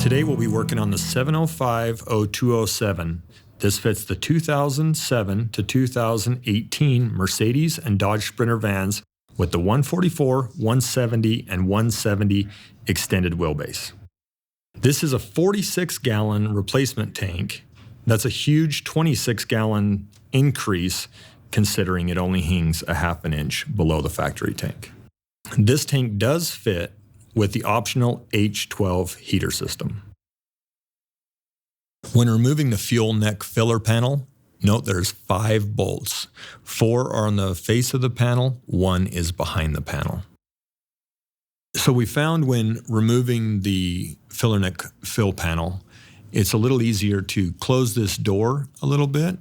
Today we'll be working on the 705-0207. This fits the 2007 to 2018 Mercedes and Dodge Sprinter vans with the 144, 170, and 170 extended wheelbase. This is a 46-gallon replacement tank. That's a huge 26-gallon increase considering it only hangs a half an inch below the factory tank. This tank does fit with the optional H12 heater system. When removing the fuel neck filler panel, note there's 5 bolts. 4 are on the face of the panel, 1 is behind the panel. So we found when removing the filler neck fill panel, it's a little easier to close this door a little bit.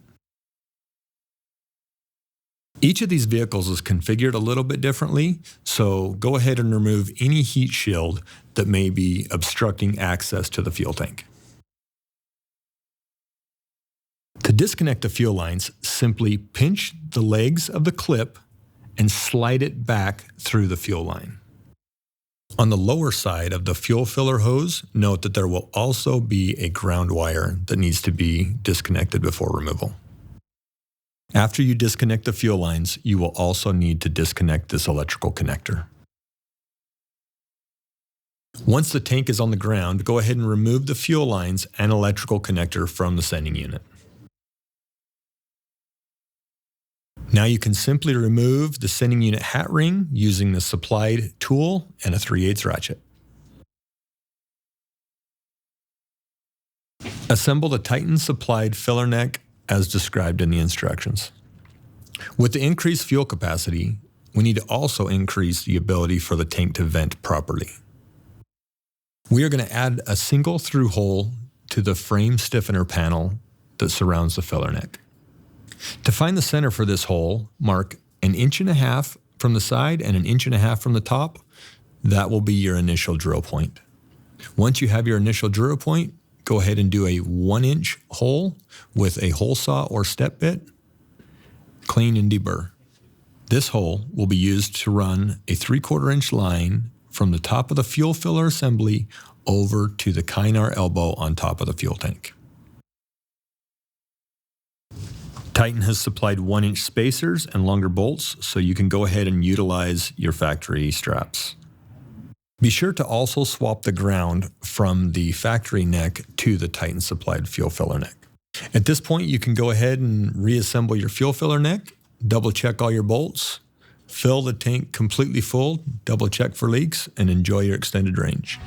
Each of these vehicles is configured a little bit differently, so go ahead and remove any heat shield that may be obstructing access to the fuel tank. To disconnect the fuel lines, simply pinch the legs of the clip and slide it back through the fuel line. On the lower side of the fuel filler hose, note that there will also be a ground wire that needs to be disconnected before removal. After you disconnect the fuel lines, you will also need to disconnect this electrical connector. Once the tank is on the ground, go ahead and remove the fuel lines and electrical connector from the sending unit. Now you can simply remove the sending unit hat ring using the supplied tool and a 3/8 ratchet. Assemble the Titan supplied filler neck as described in the instructions. With the increased fuel capacity, we need to also increase the ability for the tank to vent properly. We are going to add a single through hole to the frame stiffener panel that surrounds the filler neck. To find the center for this hole, mark 1.5 inches from the side and 1.5 inches from the top. That will be your initial drill point. Once you have your initial drill point, go ahead and do a 1-inch hole with a hole saw or step bit. Clean and deburr. This hole will be used to run a 3/4 inch line from the top of the fuel filler assembly over to the Kynar elbow on top of the fuel tank. Titan has supplied 1-inch spacers and longer bolts, so you can go ahead and utilize your factory straps. Be sure to also swap the ground from the factory neck to the Titan supplied fuel filler neck. At this point, you can go ahead and reassemble your fuel filler neck, double check all your bolts, fill the tank completely full, double check for leaks, and enjoy your extended range.